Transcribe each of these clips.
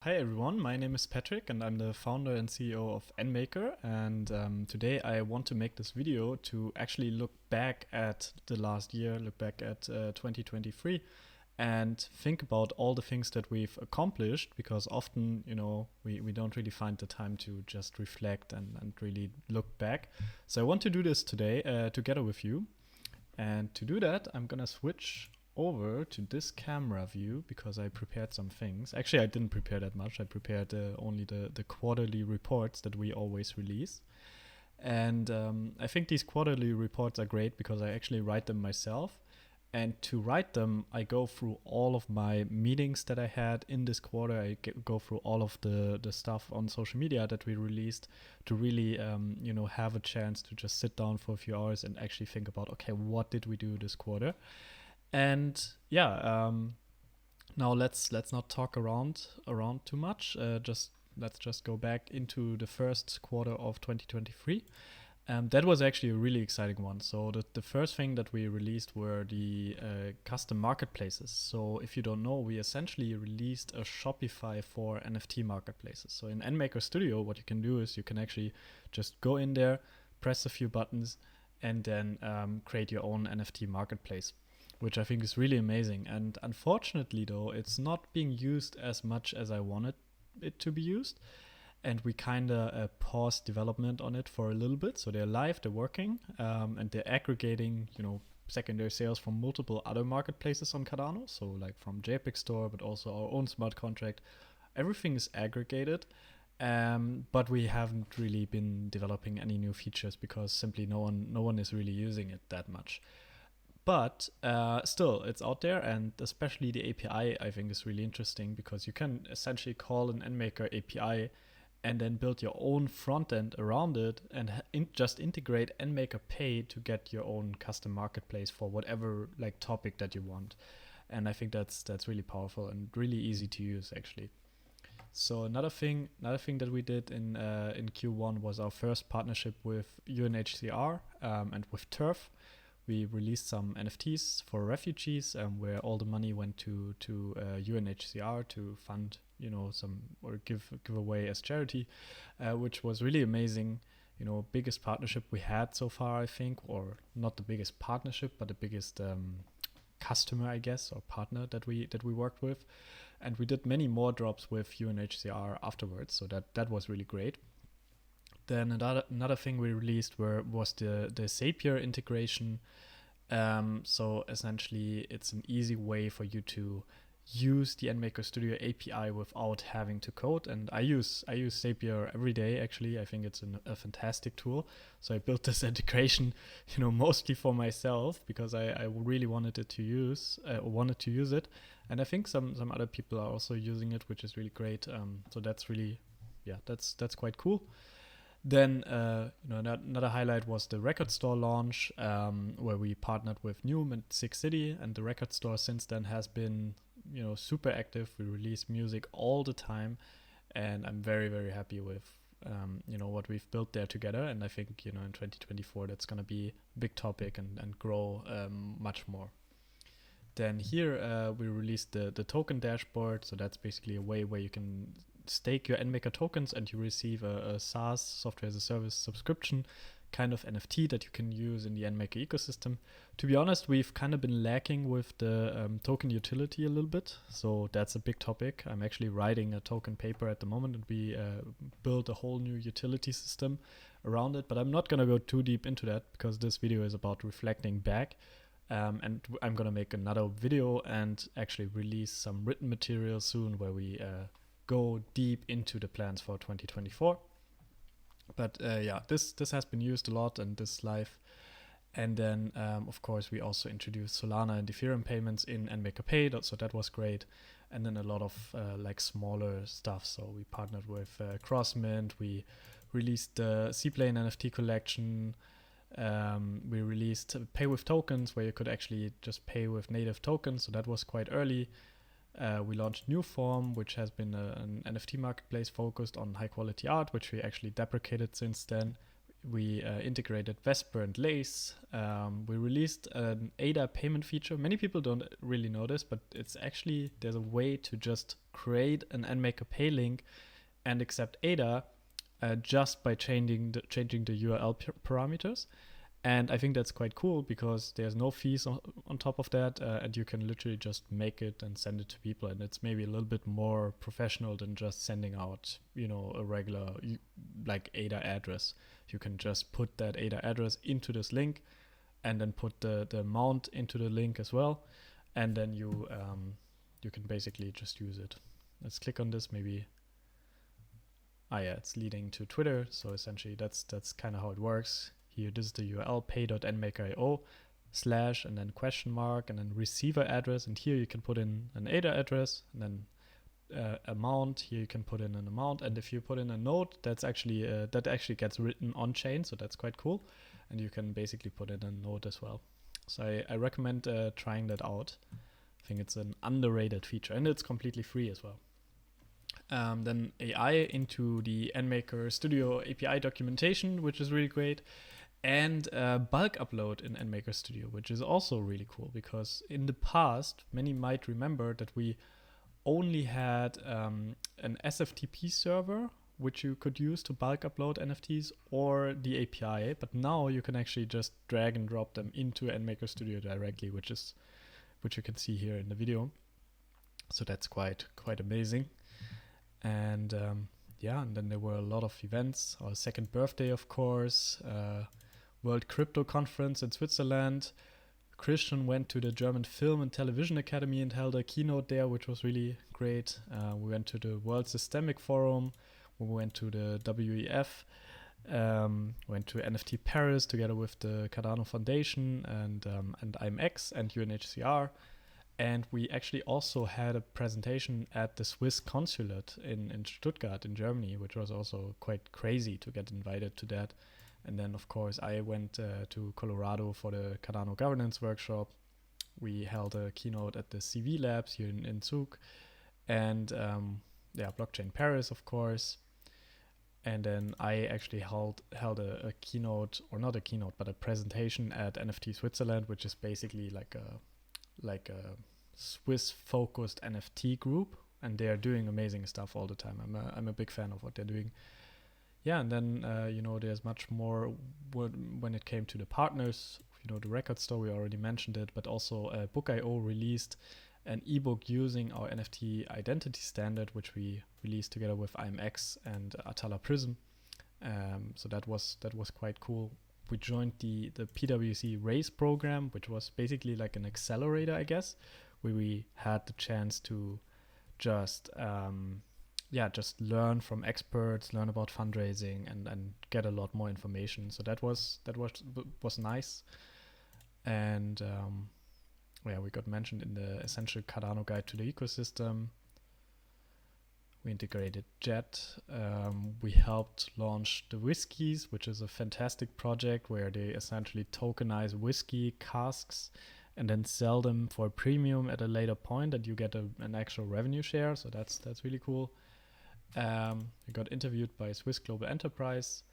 Hi everyone, my name is Patrick and I'm the founder and CEO of NMKR, and today I want to make this video to actually look back at the last year, look back at 2023 and think about all the things that we've accomplished, because often, we don't really find the time to just reflect and really look back. So I want to do this today together with you, and to do that I'm gonna switch over to this camera view because I prepared some things. Actually, I didn't prepare that much. I prepared only the quarterly reports that we always release. And I think these quarterly reports are great because I actually write them myself. And to write them, I go through all of my meetings that I had in this quarter. I go through all of the stuff on social media that we released to really, have a chance to just sit down for a few hours and actually think about, okay, what did we do this quarter? And now let's not talk around too much. Let's just go back into the first quarter of 2023. That was actually a really exciting one. So the first thing that we released were the custom marketplaces. So if you don't know, we essentially released a Shopify for NFT marketplaces. So in NMKR Studio, what you can do is you can actually just go in there, press a few buttons, and then create your own NFT marketplace, which I think is really amazing. And unfortunately, though, it's not being used as much as I wanted it to be used. And we kind of paused development on it for a little bit. So they're live, they're working, and they're aggregating, secondary sales from multiple other marketplaces on Cardano. So like from JPEG Store, but also our own smart contract. Everything is aggregated. But we haven't really been developing any new features because simply no one is really using it that much. But still, it's out there, and especially the API I think is really interesting because you can essentially call an NMKR API and then build your own front end around it and just integrate NMKR Pay to get your own custom marketplace for whatever topic that you want. And I think that's really powerful and really easy to use actually. So another thing that we did in Q1 was our first partnership with UNHCR and with TURF. We released some NFTs for refugees, where all the money went to UNHCR to fund, some or give away as charity, which was really amazing. Biggest partnership we had so far, I think, or not the biggest partnership, but the biggest customer, I guess, or partner that we worked with. And we did many more drops with UNHCR afterwards, so that was really great. Then another thing we released was the Zapier integration. So essentially, it's an easy way for you to use the NMKR Studio API without having to code. And I use Zapier every day. Actually, I think it's a fantastic tool. So I built this integration, mostly for myself because I really wanted to use it. And I think some other people are also using it, which is really great. So that's really, that's quite cool. Then another highlight was the record store launch, where we partnered with Newm Sick City, and the record store since then has been super active. We release music all the time, and I'm very, very happy with what we've built there together. And I think in 2024 that's going to be a big topic and grow much more. Then here we released the token dashboard. So that's basically a way where you can stake your NMKR tokens and you receive a SaaS, software as a service subscription kind of NFT that you can use in the NMKR ecosystem. To be honest, we've kind of been lacking with the token utility a little bit. So that's a big topic. I'm actually writing a token paper at the moment, and we built a whole new utility system around it. But I'm not going to go too deep into that because this video is about reflecting back. And I'm going to make another video and actually release some written material soon where we go deep into the plans for 2024. But this has been used a lot and this live. And then, of course, we also introduced Solana and Ethereum payments in NMKR Pay, so that was great. And then a lot of smaller stuff. So we partnered with Crossmint. We released the Seaplane NFT collection. We released Pay with Tokens, where you could actually just pay with native tokens. So that was quite early. We launched Newform, which has been an NFT marketplace focused on high quality art, which we actually deprecated since then. integrated VESPR and Lace. We released an ADA payment feature. Many people don't really know this, but it's actually, there's a way to just create an NMaker Pay link and accept ADA just by changing the URL parameters. And I think that's quite cool because there's no fees on top of that, and you can literally just make it and send it to people. And it's maybe a little bit more professional than just sending out, a regular like ADA address. You can just put that ADA address into this link, and then put the amount into the link as well, and then you can basically just use it. Let's click on this. Maybe. It's leading to Twitter. So essentially, that's kind of how it works. Here, this is the URL pay.nmaker.io / and then question mark and then receiver address. And here you can put in an ADA address and then amount. Here you can put in an amount. And if you put in a note, that actually gets written on chain. So that's quite cool. And you can basically put in a note as well. So I recommend trying that out. I think it's an underrated feature, and it's completely free as well. Then AI into the NMaker Studio API documentation, which is really great. And bulk upload in NMaker Studio, which is also really cool because in the past, many might remember that we only had an SFTP server, which you could use to bulk upload NFTs, or the API. But now you can actually just drag and drop them into NMaker Studio directly, which you can see here in the video. So that's quite amazing. And and then there were a lot of events. Our second birthday, of course. World Crypto Conference in Switzerland. Christian went to the German Film and Television Academy and held a keynote there, which was really great. We went to the World Systemic Forum. We went to the WEF. Went to NFT Paris together with the Cardano Foundation and IMX and UNHCR. And we actually also had a presentation at the Swiss consulate in Stuttgart in Germany, which was also quite crazy to get invited to that. And then, of course, I went to Colorado for the Cardano Governance Workshop. We held a keynote at the CV Labs here in Zug. And Blockchain Paris, of course. And then I actually held a keynote, or not a keynote, but a presentation at NFT Switzerland, which is basically like a Swiss-focused NFT group, and they are doing amazing stuff all the time. I'm a big fan of what they're doing. Yeah, and then there's much more when it came to the partners. The record store, we already mentioned it, but also Book.io released an ebook using our NFT identity standard, which we released together with IMX and Atala Prism. So that was quite cool. We joined the PwC RACE program, which was basically like an accelerator, I guess, where we had the chance to just learn from experts, learn about fundraising, and get a lot more information. So that was nice. And we got mentioned in the Essential Cardano Guide to the Ecosystem. We integrated Jet. We helped launch the Whiskies, which is a fantastic project where they essentially tokenize whiskey casks and then sell them for a premium at a later point, and you get an actual revenue share. So that's really cool. We got interviewed by Swiss Global Enterprise.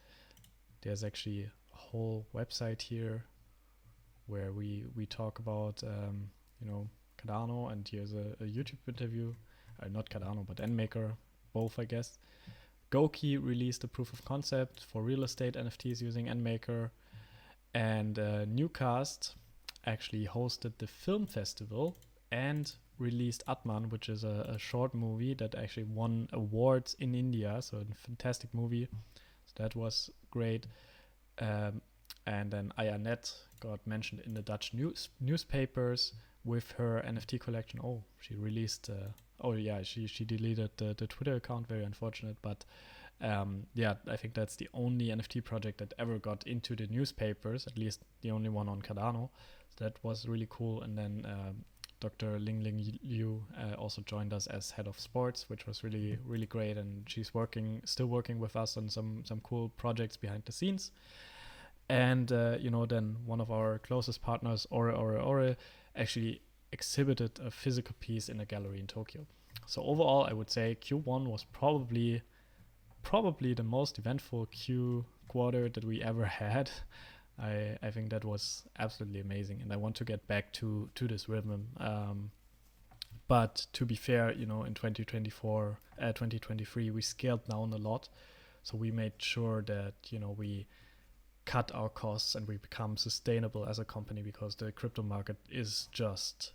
There's actually a whole website here where we talk about Cardano, and here's a YouTube interview. Not Cardano, but NMaker, both, I guess. Goki released a proof of concept for real estate NFTs using NMaker. And Newcast actually hosted the film festival and released Atman, which is a short movie that actually won awards in India. So a fantastic movie. So that was great. And then Ayanet got mentioned in the Dutch newspapers with her NFT collection. Oh, she released... she deleted the Twitter account, very unfortunate, but I think that's the only NFT project that ever got into the newspapers, at least the only one on Cardano. So that was really cool. And then Dr. Lingling Liu also joined us as head of sports, which was really, really great. And she's still working with us on some cool projects behind the scenes. And, then one of our closest partners, Ore, actually exhibited a physical piece in a gallery in Tokyo. So overall, I would say Q1 was probably probably the most eventful quarter that we ever had. I think that was absolutely amazing, and I want to get back to this rhythm. But to be fair, in 2023, we scaled down a lot. So we made sure that, we cut our costs and we become sustainable as a company, because the crypto market is just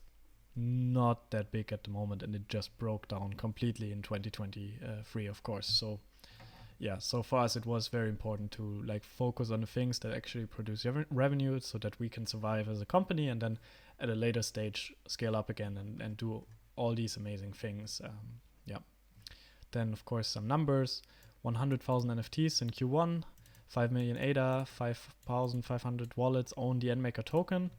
not that big at the moment, and it just broke down completely in 2023, of course. So yeah, so for us, it was very important to focus on the things that actually produce revenue, so that we can survive as a company, and then at a later stage scale up again and do all these amazing things. Then of course some numbers: 100,000 NFTs in Q1, 5 million ADA, 5,500 wallets own the NMKR token.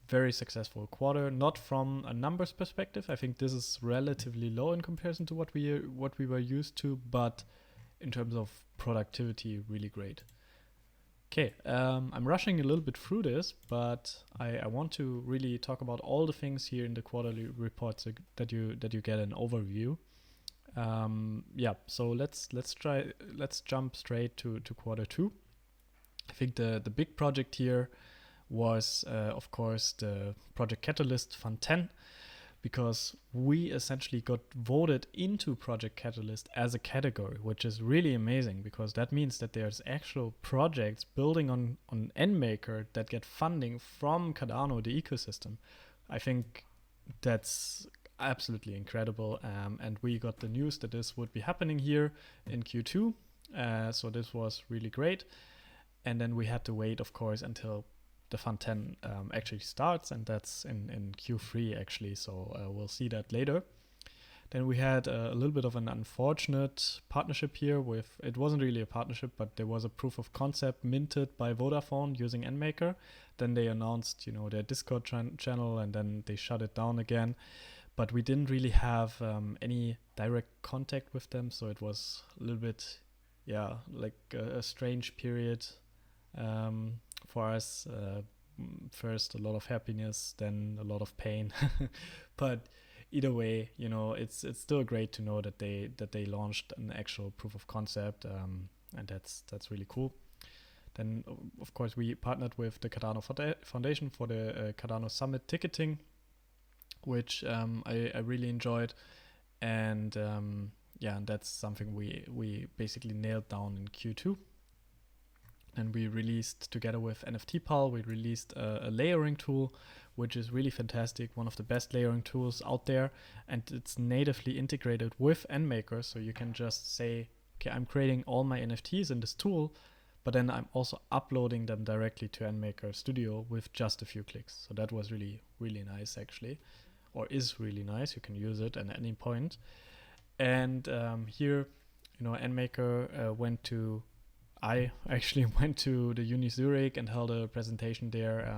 Very successful quarter. Not from a numbers perspective, I think this is relatively low in comparison to what we were used to, but in terms of productivity, really great. Okay, I'm rushing a little bit through this, but I want to really talk about all the things here in the quarterly reports that you get an overview. So let's jump straight to quarter two. I think the big project here was of course the Project Catalyst Fund 10, because we essentially got voted into Project Catalyst as a category, which is really amazing, because that means that there's actual projects building on NMKR that get funding from Cardano, the ecosystem. I think that's absolutely incredible, and we got the news that this would be happening here in Q2, so this was really great. And then we had to wait, of course, until the Fund 10 actually starts, and that's in Q3 actually, so we'll see that later. Then we had a little bit of an unfortunate partnership here with, it wasn't really a partnership, but there was a proof of concept minted by Vodafone using NMKR. Then they announced, their Discord channel, and then they shut it down again. But we didn't really have any direct contact with them, so it was a little bit, a strange period for us. First a lot of happiness, then a lot of pain. But either way, it's still great to know that they launched an actual proof of concept, and that's really cool. Then of course we partnered with the Cardano Foundation for the Cardano Summit ticketing, which I really enjoyed, and and that's something we basically nailed down in Q2. And we released, together with NFT Pal, we released a layering tool, which is really fantastic, one of the best layering tools out there. And it's natively integrated with NMKR, so you can just say, okay, I'm creating all my NFTs in this tool, but then I'm also uploading them directly to NMKR Studio with just a few clicks. So that was really, really nice, actually, or is really nice. You can use it at any point. And here, NMKR I actually went to the Uni Zurich and held a presentation there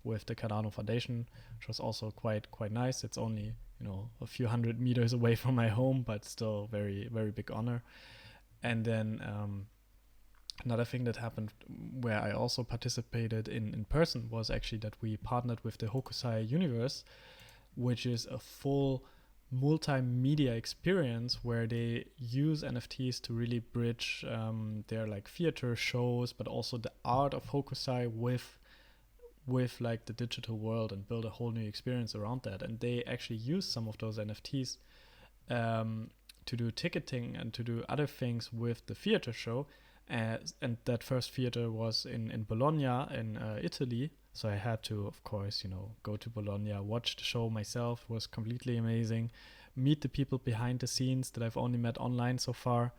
with the Cardano Foundation, which was also quite nice. It's only a few hundred meters away from my home, but still very, very big honor. And then another thing that happened where I also participated in person was actually that we partnered with the Hokusai Universe, which is a full multimedia experience where they use NFTs to really bridge their theater shows, but also the art of Hokusai with the digital world, and build a whole new experience around that. And they actually use some of those NFTs to do ticketing and to do other things with the theater show. And that first theater was in Bologna in Italy. So I had to, of course, go to Bologna, watch the show myself. It was completely amazing. Meet the people behind the scenes that I've only met online so far.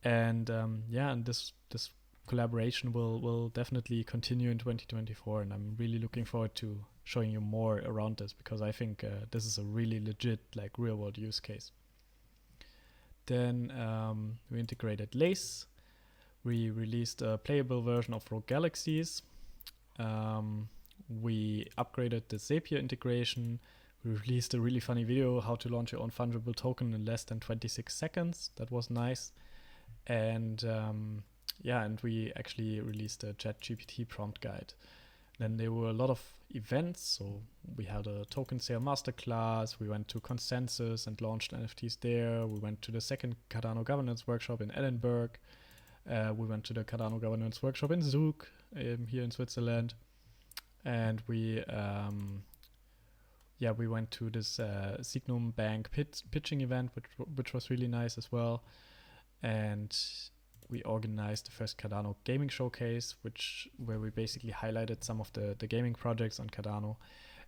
And and this collaboration will definitely continue in 2024. And I'm really looking forward to showing you more around this, because I think this is a really legit real world use case. Then we integrated Lace. We released a playable version of Rogue Galaxies. We upgraded the Zapier integration. We released a really funny video, how to launch your own fungible token in less than 26 seconds. That was nice. And and we actually released a ChatGPT prompt guide. Then there were a lot of events. So we had a token sale masterclass. We went to Consensus and launched NFTs there. We went to the second Cardano Governance Workshop in Edinburgh. We went to the Cardano Governance Workshop in Zug, here in Switzerland. And we went to this Signum Bank pitching event, which was really nice as well. And we organized the first Cardano gaming showcase, where we basically highlighted some of the gaming projects on Cardano.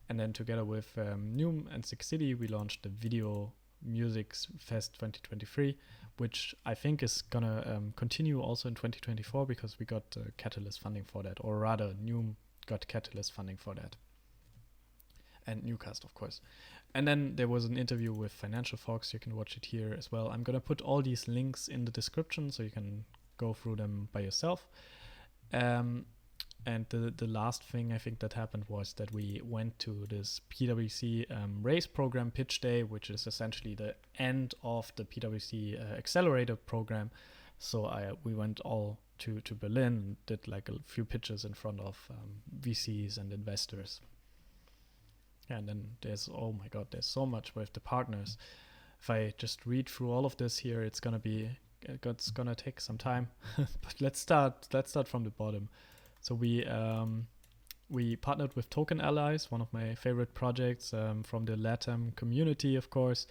And then together with Newm Sick City, we launched the Video Music Fest 2023, which I think is gonna continue also in 2024 because we got Catalyst funding for that, or rather Newm got Catalyst funding for that. And Newcast, of course. And then there was an interview with Financial Fox. You can watch it here as well. I'm going to put all these links in the description so you can go through them by yourself. And the last thing I think that happened was that we went to this PwC Raise Program Pitch Day, which is essentially the end of the PwC Accelerator program. So we went all to Berlin and did like a few pitches in front of VCs and investors. And then there's so much with the partners. If I just read through all of this here, it's gonna take some time. But let's start from the bottom. So we partnered with Token Allies, one of my favorite projects from the LATAM community, of course.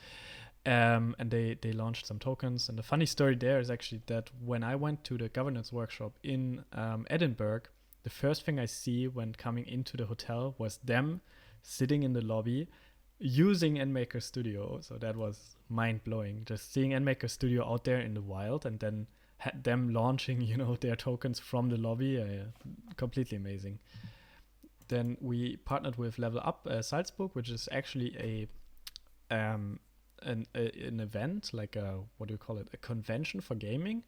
And they launched some tokens. And the funny story there is actually that when I went to the governance workshop in Edinburgh, the first thing I see when coming into the hotel was them sitting in the lobby using NMKR Studio. So that was mind-blowing, just seeing NMKR Studio out there in the wild and then had them launching, their tokens from the lobby. Completely amazing. Then we partnered with Level Up Salzburg, which is actually an event, like a convention for gaming,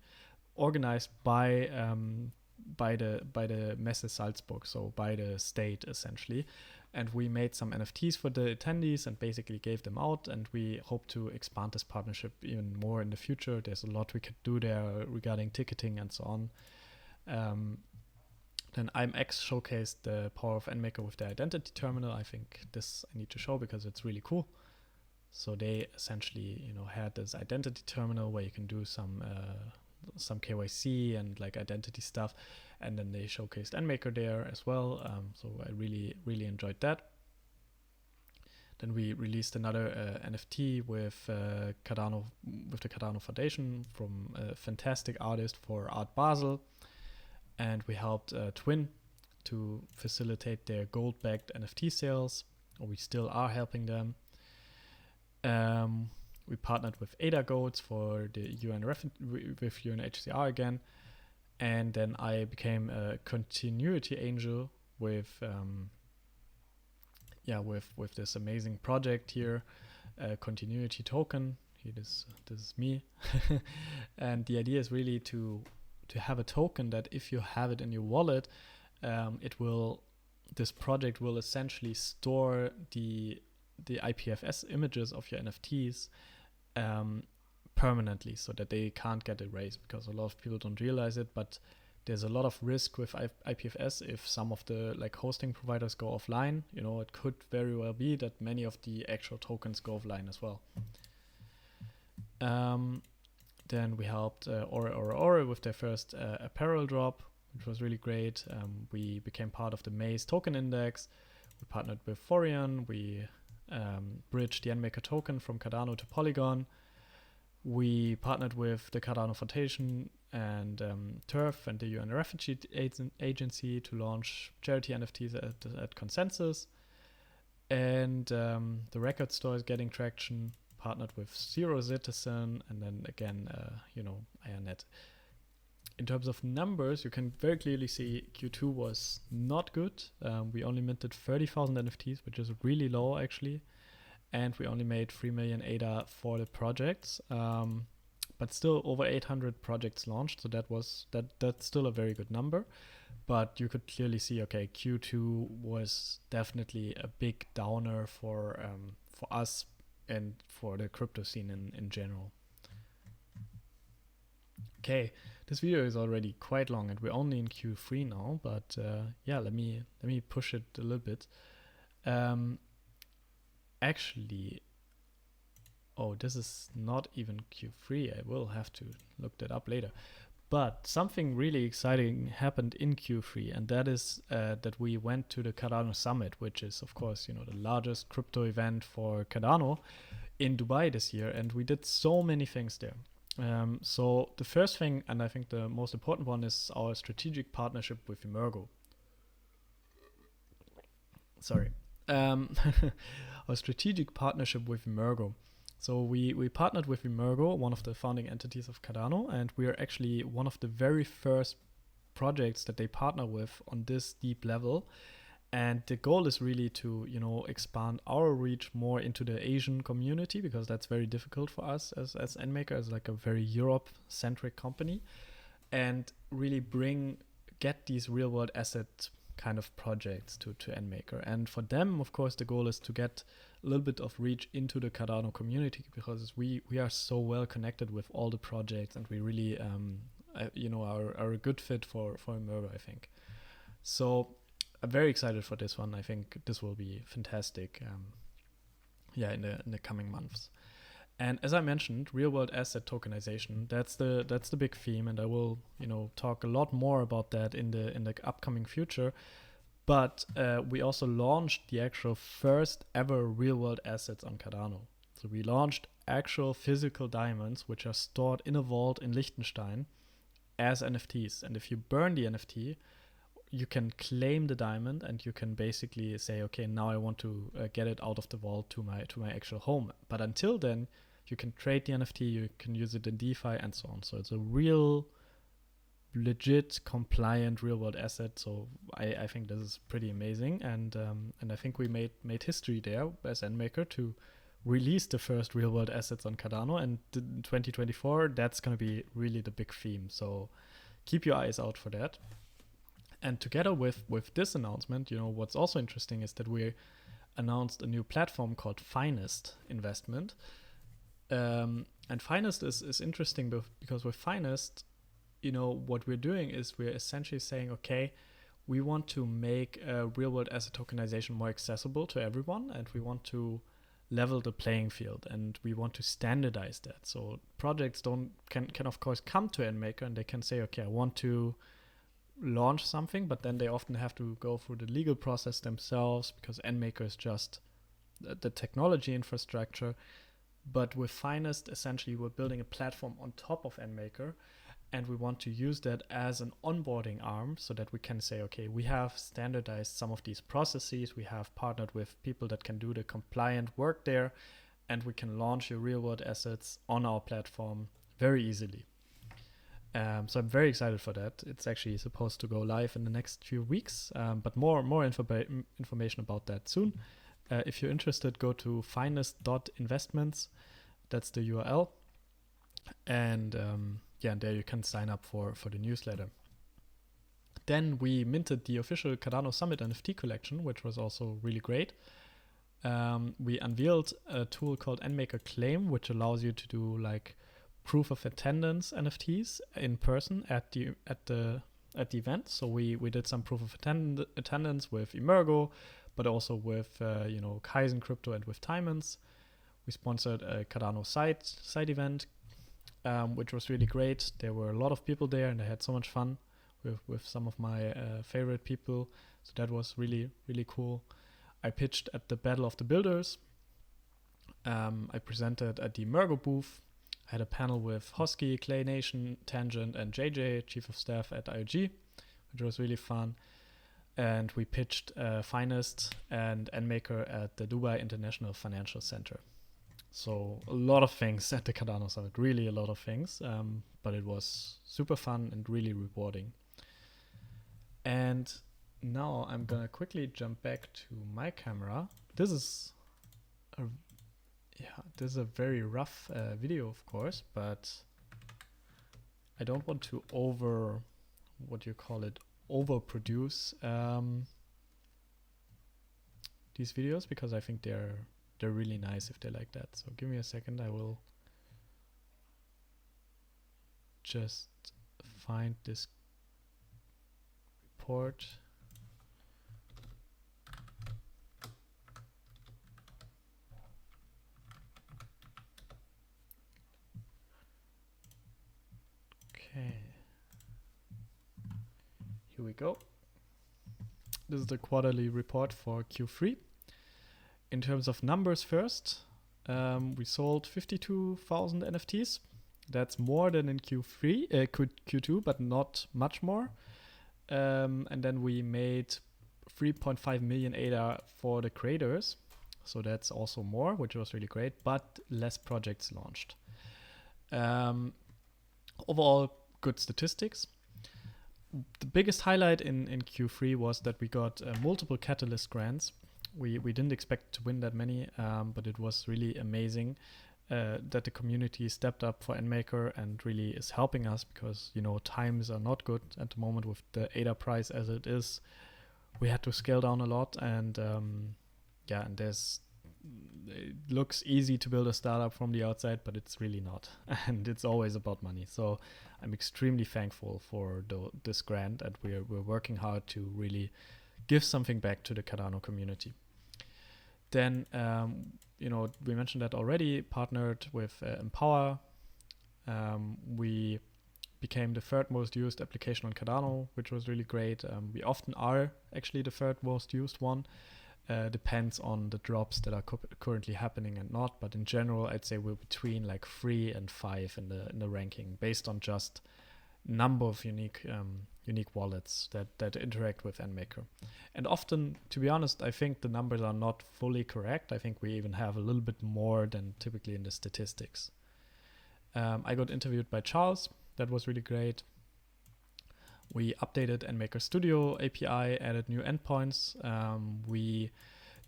organized by the Messe Salzburg, so by the state essentially. And we made some NFTs for the attendees and basically gave them out. And we hope to expand this partnership even more in the future. There's a lot we could do there regarding ticketing and so on. Then IMX showcased the power of NMKR with their identity terminal. I think this I need to show because it's really cool. So they essentially, had this identity terminal where you can do some KYC and like identity stuff, and then they showcased NMKR there as well. So I really, really enjoyed that. Then we released another NFT with the Cardano Foundation from a fantastic artist for Art Basel, and we helped Twin to facilitate their gold-backed NFT sales, or we still are helping them. We partnered with Ada Goats for the with UNHCR again, and then I became a continuity angel with this amazing project here, Continuity Token. This is me, and the idea is really to have a token that if you have it in your wallet, this project will essentially store the IPFS images of your NFTs permanently, so that they can't get erased, because a lot of people don't realize it, but there's a lot of risk with IPFS if some of the hosting providers go offline. It could very well be that many of the actual tokens go offline as well. Then we helped Aura with their first apparel drop, which was really great. We became part of the Maze token index. We partnered with Forian. We bridged the NMKR token from Cardano to Polygon. We partnered with the Cardano Foundation and TURF and the UN Refugee Agency to launch charity NFTs at Consensus. And the record store is getting traction. Partnered with Zero Citizen, and then again, IronNet. In terms of numbers, you can very clearly see Q2 was not good. We only minted 30,000 NFTs, which is really low actually. And we only made 3 million ADA for the projects. But still over 800 projects launched. So that's still a very good number. But you could clearly see, okay, Q2 was definitely a big downer for us and for the crypto scene in general. Okay, this video is already quite long, and we're only in Q3 now. But yeah, let me push it a little bit. Actually, oh, this is not even Q3. I will have to look that up later. But something really exciting happened in Q3, and that is that we went to the Cardano Summit, which is, of course, you know, the largest crypto event for Cardano in Dubai this year, and we did so many things there. So the first thing, and I think the most important one, is our strategic partnership with Emergo. Sorry. Our strategic partnership with Emergo. So we partnered with Emergo, one of the founding entities of Cardano, and we are actually one of the very first projects that they partner with on this deep level. And the goal is really to, you know, expand our reach more into the Asian community, because that's very difficult for us as NMKR, as like a very Europe-centric company, and really get these real-world asset kind of projects to NMKR. And for them, of course, the goal is to get a little bit of reach into the Cardano community, because we are so well connected with all the projects, and we really you know, are a good fit for Emergo, I think. So I'm very excited for this one. I think this will be fantastic, yeah, in the coming months. And as I mentioned, real-world asset tokenization, that's the big theme, and I will, you know, talk a lot more about that in the upcoming future. But we also launched the actual first ever real-world assets on Cardano. So we launched actual physical diamonds, which are stored in a vault in Liechtenstein as NFTs. And if you burn the NFT, you can claim the diamond, and you can basically say, okay, now I want to get it out of the vault to my actual home. But until then, you can trade the NFT, you can use it in DeFi, and so on. So it's a real, legit, compliant real-world asset. So I think this is pretty amazing, and I think we made history there as NMKR to release the first real-world assets on Cardano. And in 2024, that's going to be really the big theme. So keep your eyes out for that. And together with this announcement, you know, what's also interesting is that we announced a new platform called Finest Investment. And Finest is interesting because with Finest, you know, what we're doing is we're essentially saying, okay, we want to make real-world asset tokenization more accessible to everyone, and we want to level the playing field, and we want to standardize that. So projects can of course come to NMKR, and they can say, okay, I want to launch something, but then they often have to go through the legal process themselves, because NMKR is just the technology infrastructure. But with Finest, essentially, we're building a platform on top of NMKR, and we want to use that as an onboarding arm, so that we can say, okay, we have standardized some of these processes, we have partnered with people that can do the compliant work there, and we can launch your real-world assets on our platform very easily. So I'm very excited for that. It's actually supposed to go live in the next few weeks, but more information about that soon. If you're interested, go to finest.investments. That's the URL. And yeah, and there you can sign up for the newsletter. Then we minted the official Cardano Summit NFT collection, which was also really great. We unveiled a tool called NMKR Claim, which allows you to do like proof of attendance NFTs in person at the event. So we did some proof of attendance with Emergo, but also with you know, Kaizen Crypto and with Timons. We sponsored a Cardano side event, which was really great. There were a lot of people there, and I had so much fun with some of my favorite people. So that was really, really cool. I pitched at the Battle of the Builders. I presented at the Emergo booth. I had a panel with Hosky, Clay Nation, Tangent, and JJ, Chief of Staff at IOG, which was really fun. And we pitched Finest and NMKR at the Dubai International Financial Center. So a lot of things at the Cardano Summit, really a lot of things, but it was super fun and really rewarding. And now I'm gonna quickly jump back to my camera. This is a very rough video, of course, but I don't want to overproduce these videos, because I think they're really nice if they're like that. So give me a second, I will just find this report. Okay. Here we go. This is the quarterly report for Q3. In terms of numbers first, we sold 52,000 NFTs. That's more than in Q2, but not much more. And then we made 3.5 million ADA for the creators. So that's also more, which was really great, but less projects launched. Overall, good statistics. The biggest highlight in Q3 was that we got multiple Catalyst grants. We didn't expect to win that many, but it was really amazing that the community stepped up for NMKR and really is helping us because, times are not good at the moment with the ADA price as it is. We had to scale down a lot and it looks easy to build a startup from the outside, but it's really not. And it's always about money. So I'm extremely thankful for this grant, and we're working hard to really give something back to the Cardano community. Then, we mentioned that already, partnered with Empower. We became the third most used application on Cardano, which was really great. We often are actually the third most used one. Depends on the drops that are currently happening and not, but in general, I'd say we're between like 3 and 5 in the ranking based on just number of unique wallets that interact with NMKR. And often, to be honest, I think the numbers are not fully correct. I think we even have a little bit more than typically in the statistics. I got interviewed by Charles. That was really great. We updated NMKR Studio API, added new endpoints. We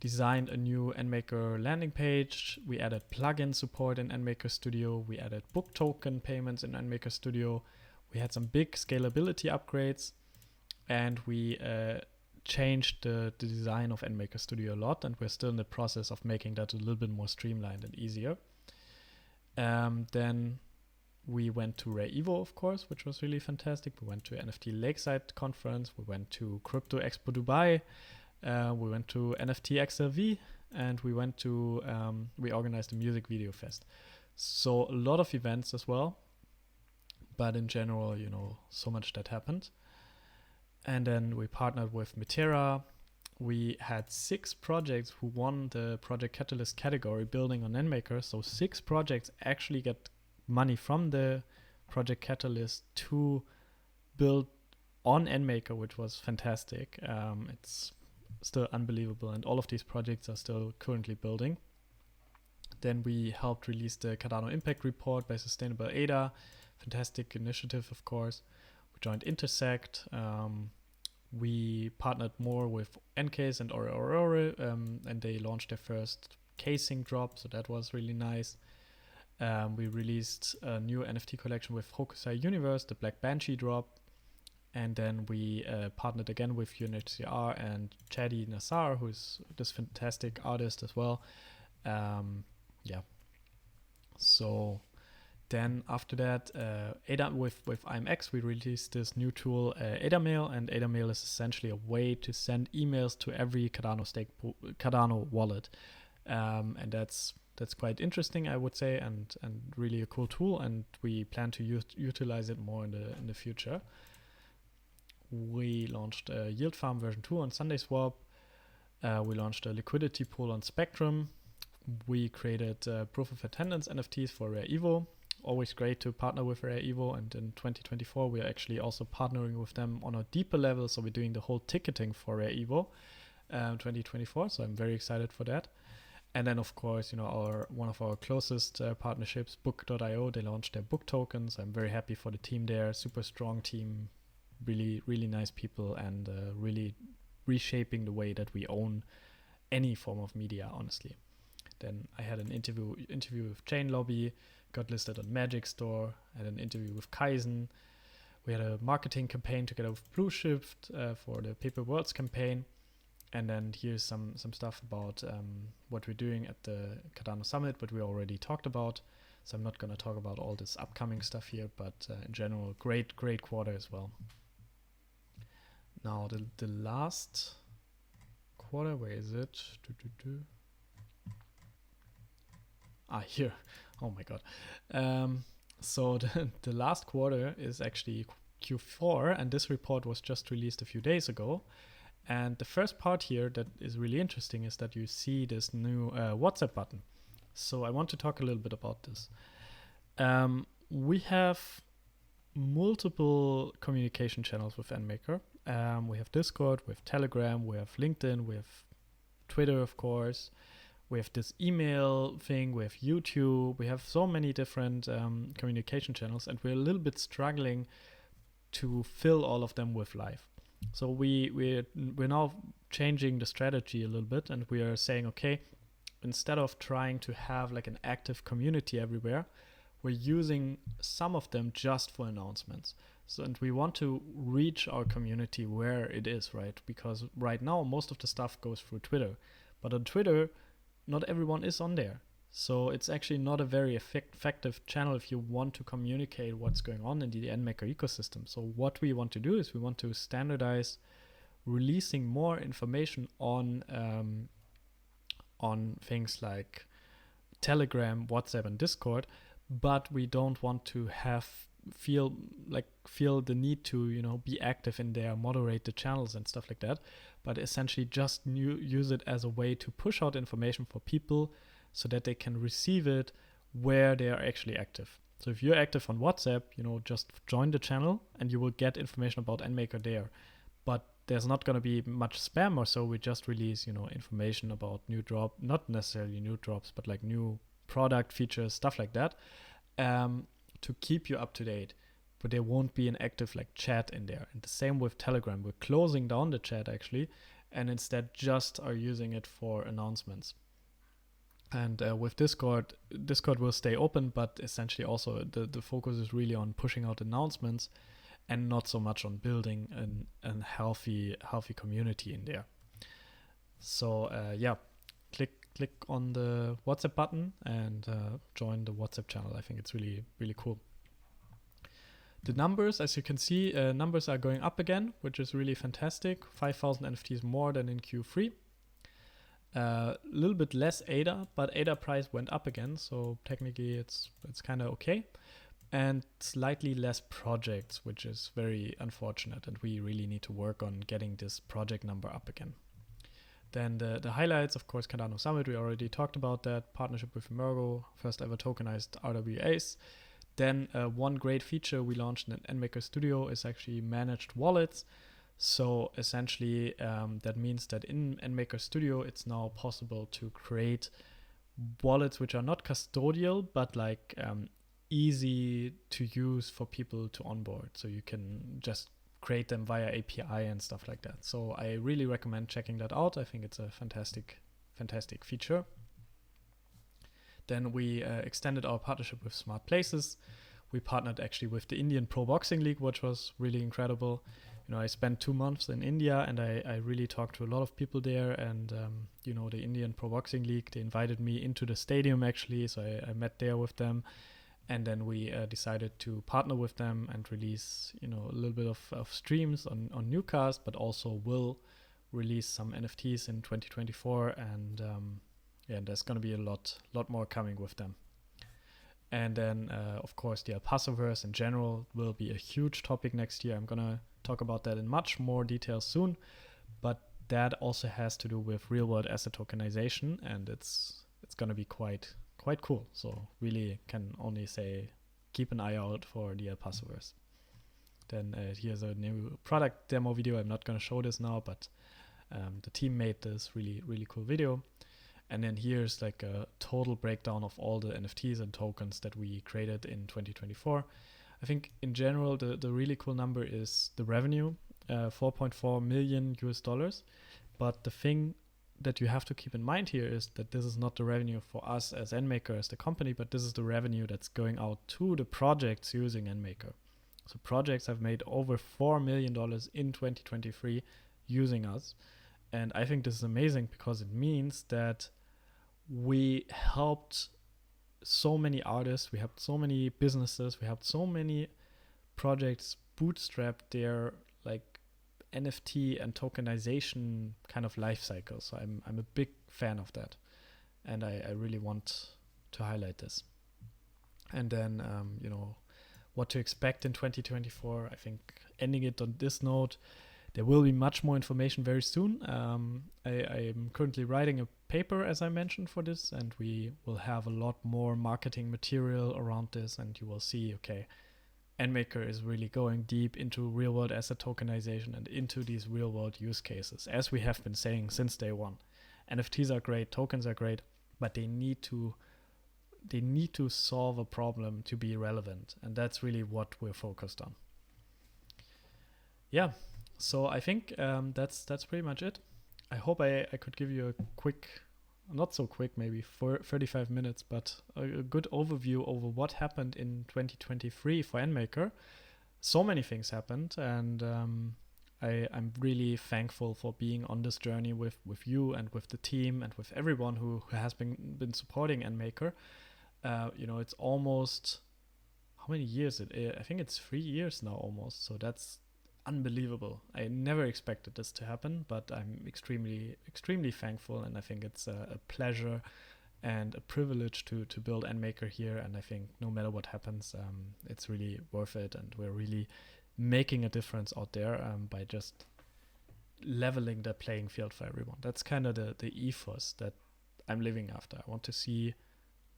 designed a new NMKR landing page. We added plugin support in NMKR Studio. We added book token payments in NMKR Studio. We had some big scalability upgrades, and we changed the design of NMKR Studio a lot, and we're still in the process of making that a little bit more streamlined and easier. Then we went to Rare Evo, of course, which was really fantastic. We went to NFT Lakeside conference. We went to Crypto Expo Dubai. We went to NFT XLV, and we organized a music video fest. So a lot of events as well. But in general, so much that happened. And then we partnered with Metera. We had 6 projects who won the Project Catalyst category building on NMKR. So 6 projects actually get money from the Project Catalyst to build on NMKR, which was fantastic. It's still unbelievable, and all of these projects are still currently building. Then we helped release the Cardano Impact Report by Sustainable ADA. Fantastic initiative, of course. We joined Intersect. We partnered more with Ncase and Ore, and they launched their first casing drop, so that was really nice. We released a new NFT collection with Hokusai Universe, the Black Banshee drop. And then we partnered again with UNHCR and Chadi Nassar, who's this fantastic artist as well. So then after that, ADA with IMX, we released this new tool, AdaMail, and AdaMail is essentially a way to send emails to every Cardano wallet. And that's quite interesting, I would say, and really a cool tool, and we plan to utilize it more in the future. We launched Yield Farm version 2 on SundaySwap. We launched a liquidity pool on Spectrum. We created proof of attendance NFTs for Rare Evo. Always great to partner with Rare Evo, and in 2024 we are actually also partnering with them on a deeper level, so we're doing the whole ticketing for Rare Evo 2024, so I'm very excited for that. And then, of course, one of our closest partnerships, Book.io, they launched their book tokens. I'm very happy for the team there. Super strong team, really, really nice people, and really reshaping the way that we own any form of media, honestly. Then I had an interview with Chain Lobby, got listed on Magic Store, had an interview with Kaizen. We had a marketing campaign together with Blue Shift for the Paper Worlds campaign. And then here's some stuff about what we're doing at the Cardano Summit, but we already talked about. So I'm not going to talk about all this upcoming stuff here, but in general, great quarter as well. Now the last quarter, where is it? Here. Oh my god. So the last quarter is actually Q4, and this report was just released a few days ago. And the first part here that is really interesting is that you see this new WhatsApp button. So I want to talk a little bit about this. We have multiple communication channels with NMKR. We have Discord, we have Telegram, we have LinkedIn, we have Twitter, of course. We have this email thing, we have YouTube, we have so many different communication channels, and we're a little bit struggling to fill all of them with live. So we're now changing the strategy a little bit, and we are saying, okay, instead of trying to have like an active community everywhere, we're using some of them just for announcements. So, and we want to reach our community where it is, right? Because right now, most of the stuff goes through Twitter. But on Twitter, not everyone is on there. So it's actually not a very effective channel if you want to communicate what's going on in the NMKR ecosystem. So what we want to do is we want to standardize releasing more information on things like Telegram, WhatsApp, and Discord, but we don't want to feel the need to be active in there, moderate the channels and stuff like that, but essentially just use it as a way to push out information for people so that they can receive it where they are actually active. So if you're active on WhatsApp, just join the channel and you will get information about NMKR there. But there's not going to be much spam or so. We just release, information about new drop, not necessarily new drops, but like new product features, stuff like that, to keep you up to date. But there won't be an active like chat in there. And the same with Telegram. We're closing down the chat actually, and instead just are using it for announcements. And with Discord will stay open, but essentially also the focus is really on pushing out announcements and not so much on building a healthy community in there. So click on the WhatsApp button and join the WhatsApp channel. I think it's really, really cool. The numbers, as you can see, numbers are going up again, which is really fantastic. 5,000 NFTs more than in Q3. A little bit less ADA, but ADA price went up again, so technically it's kind of okay. And slightly less projects, which is very unfortunate, and we really need to work on getting this project number up again. Then the highlights, of course, Cardano Summit, we already talked about that. Partnership with Emergo, first ever tokenized RWAs. Then one great feature we launched in NMKR Studio is actually managed wallets. So essentially, that means that in NMKR Studio, it's now possible to create wallets which are not custodial, but like easy to use for people to onboard. So you can just create them via API and stuff like that. So I really recommend checking that out. I think it's a fantastic feature. Then we extended our partnership with Smart Places. We partnered actually with the Indian Pro Boxing League, which was really incredible. I spent 2 months in India and I really talked to a lot of people there. And, the Indian Pro Boxing League, they invited me into the stadium actually. So I met there with them. And then we decided to partner with them and release, a little bit of streams on Newcast, but also will release some NFTs in 2024. And there's going to be a lot more coming with them. And then, of course, the El Pasoverse in general will be a huge topic next year. I'm going to talk about that in much more detail soon, but that also has to do with real-world asset tokenization, and it's going to be quite cool. So really can only say keep an eye out for the El Pasoverse. Then here's a new product demo video. I'm not going to show this now, but the team made this really, really cool video. And then here's like a total breakdown of all the NFTs and tokens that we created in 2024. I think in general, the really cool number is the revenue, $4.4 million. But the thing that you have to keep in mind here is that this is not the revenue for us as NMKR, as the company, but this is the revenue that's going out to the projects using NMKR. So projects have made over $4 million in 2023 using us. And I think this is amazing because it means that we helped so many artists, we helped so many businesses, we helped so many projects bootstrap their like NFT and tokenization kind of life cycle. So I'm a big fan of that, and I really want to highlight this. And then what to expect in 2024. I think ending it on this note, there will be much more information very soon. I am currently writing a paper, as I mentioned, for this, and we will have a lot more marketing material around this, and you will see, okay, NMKR is really going deep into real-world asset tokenization and into these real-world use cases, as we have been saying since day one. NFTs are great, tokens are great, but they need to solve a problem to be relevant, and that's really what we're focused on. Yeah, so I think that's pretty much it. I hope I could give you a quick, not so quick, maybe for 35 minutes, but a good overview over what happened in 2023 for NMKR. So many things happened, and I'm really thankful for being on this journey with you and with the team and with everyone who has been supporting NMKR. It's almost, how many years? I think it's 3 years now almost, so that's unbelievable. I never expected this to happen, but I'm extremely, extremely thankful, and I think it's a pleasure and a privilege to build NMKR here, and I think no matter what happens, it's really worth it, and we're really making a difference out there by just leveling the playing field for everyone. That's kind of the ethos that I'm living after. I want to see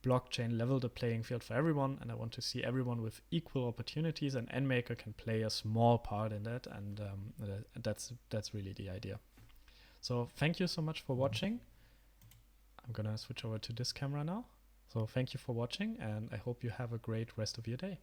blockchain level the playing field for everyone, and I want to see everyone with equal opportunities, and NMKR can play a small part in that, and that's really the idea. So thank you so much for watching. I'm gonna switch over to this camera now. So thank you for watching, and I hope you have a great rest of your day.